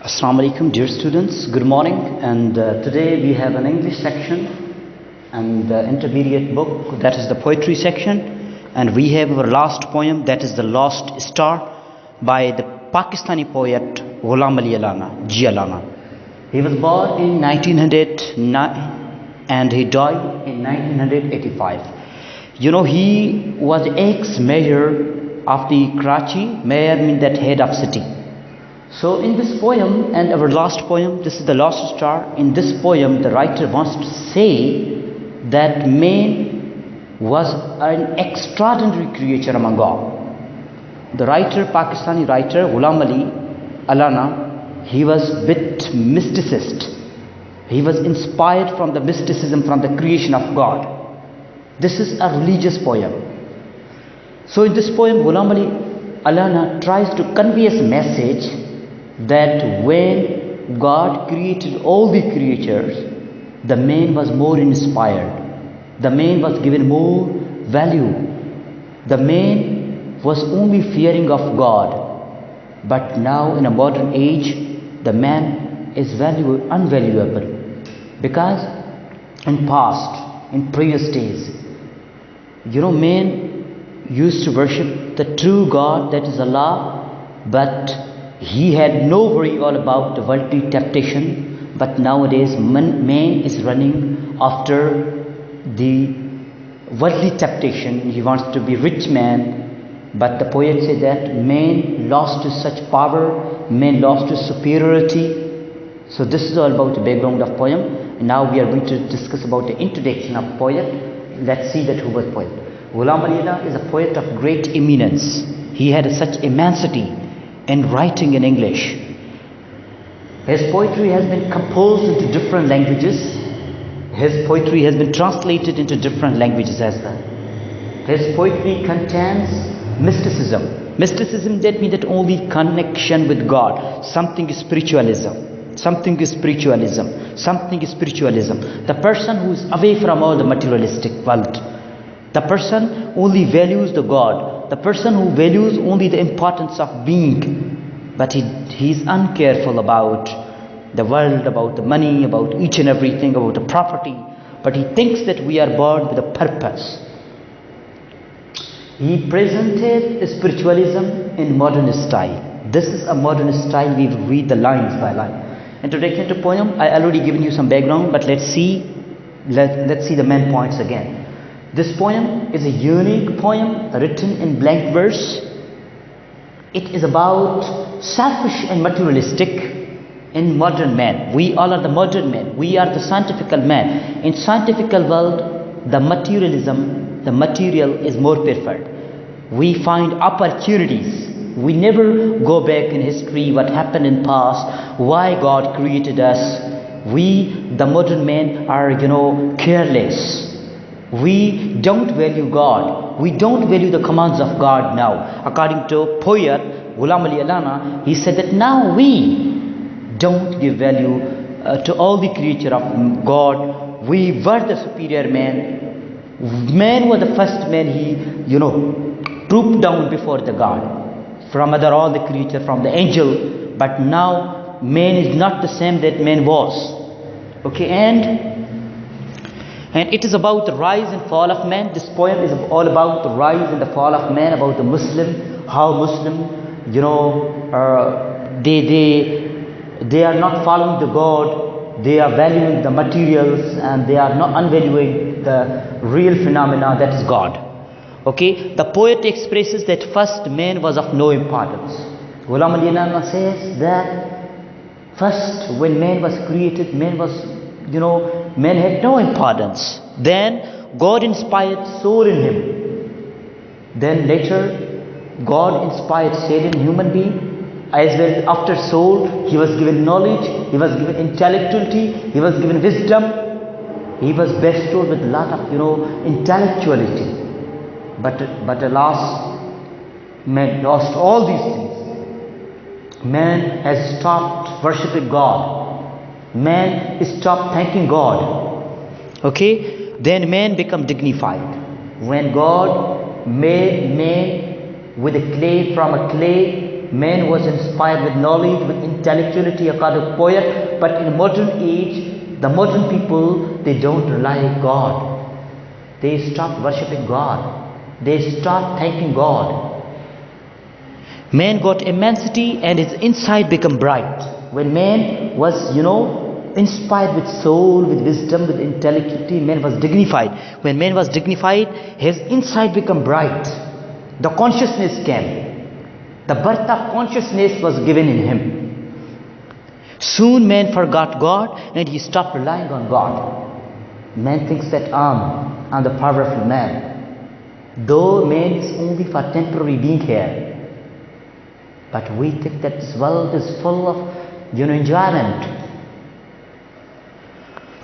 Assalamu alaikum, dear students, good morning. And today we have an English section and the intermediate book, that is the poetry section, and we have our last poem, that is the Lost Star by the Pakistani poet Allana, Allana. He was born in 1909 and he died in 1985. He was ex-mayor of the Karachi. Mayor means that head of city. So in this poem, and our last poem, this is the Lost Star. In this poem, the writer wants to say that man was an extraordinary creature among all. The writer, Pakistani writer Allana, he was a bit mysticist. He was inspired from the mysticism, from the creation of God. This is a religious poem. So in this poem, Allana tries to convey a message that when God created all the creatures, the man was more inspired. The man was given more value. The man was only fearing of God. But now in a modern age, the man is unvaluable. Because in past, in previous days, man used to worship the true God, that is Allah, but he had no worry all about the worldly temptation. But nowadays man is running after the worldly temptation. He wants to be rich man, but the poet said that man lost his such power, man lost his superiority. So this is all about the background of poem. And now we are going to discuss about the introduction of poet. Let's see that who was poet. Allana is a poet of great eminence. He had such immensity in writing in English. His poetry has been composed into different languages. His poetry has been translated into different languages as well. His poetry contains mysticism. Mysticism, that means that only connection with God. Something is spiritualism. Something is spiritualism. Something is spiritualism. The person who is away from all the materialistic world. The person only values the God. The person who values only the importance of being, but he is uncareful about the world, about the money, about each and everything, about the property. But he thinks that we are born with a purpose. He presented spiritualism in modern style. This is a modern style. We will read the lines by line. Introduction to poem. I already given you some background, but let's see the main points again. This poem is a unique poem written in blank verse. It is about selfish and materialistic in modern man. We all are the modern man. We are the scientific man. In scientific world, the materialism, the material is more preferred. We find opportunities. We never go back in history, what happened in past, why God created us. We, the modern men, are careless. We don't value God. We don't value the commands of God now. According to poet Allana, he said that now we don't give value to all the creature of God. We were the superior man. Man was the first man. He, trooped down before the God. From all the creature, from the angel. But now man is not the same that man was. Okay, and it is about the rise and fall of man. This poem is all about the rise and the fall of man, about the Muslim, how Muslim, they are not following the God, they are valuing the materials, and they are not unvaluing the real phenomena, that is God. Okay, the poet expresses that first man was of no importance. Allana says that first when man was created, man was man had no importance. Then God inspired soul in him. Then later God inspired soul in human being. As well, after soul, he was given knowledge, he was given intellectuality, he was given wisdom. He was bestowed with a lot of intellectuality. But alas, man lost all these things. Man has stopped worshipping God. Man stopped thanking God. Okay, then man become dignified. When God made man with a clay, from a clay, man was inspired with knowledge, with intellectuality according to poet, but in modern age, the modern people, they don't rely on God. They stop worshipping God. They start thanking God. Man got immensity and his inside become bright. When man was, inspired with soul, with wisdom, with intellectuality, man was dignified. When man was dignified, his inside become bright. The consciousness came. The birth of consciousness was given in him. Soon man forgot God and he stopped relying on God. Man thinks that I'm the powerful man. Though man is only for temporary being here. But we think that this world is full of, enjoyment.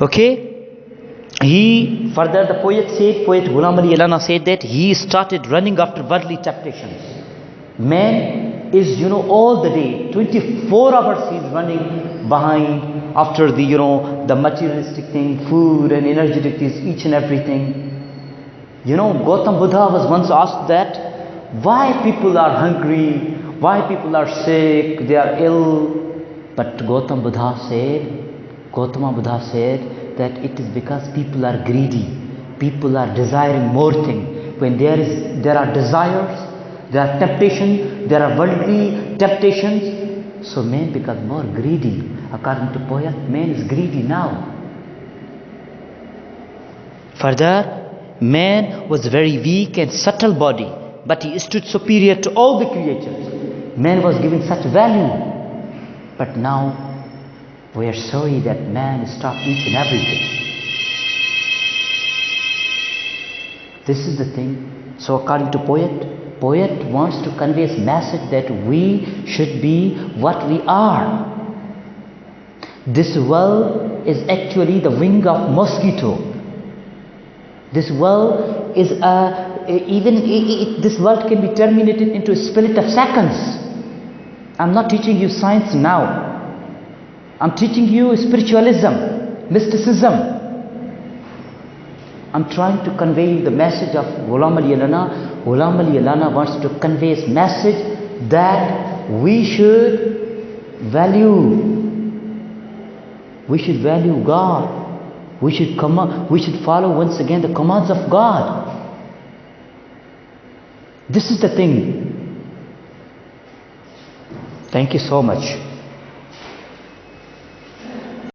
Okay? Further the poet Ghulam Ali Allana said that he started running after worldly temptations. Man is, all the day, 24 hours he is running behind after the materialistic thing, food and energetic things, each and everything. Gautam Buddha was once asked that, why people are hungry, why people are sick, they are ill. But Gautama Buddha said that it is because people are greedy. People are desiring more things. When there are desires, there are temptations, there are worldly temptations, so man becomes more greedy. According to poet, man is greedy now. Further, man was very weak and subtle body, but he stood superior to all the creatures. Man was given such value. But now, we are sorry that man stopped each and everything. This is the thing. So according to poet wants to convey his message that we should be what we are. This world is actually the wing of mosquito. This world is this world can be terminated into a split of seconds. I'm not teaching you science now. I'm teaching you spiritualism, mysticism. I'm trying to convey you the message of Ghulam Ali Allana. Ghulam Ali Allana wants to convey his message that we should value God. We should follow once again the commands of God. This is the thing. Thank you so much.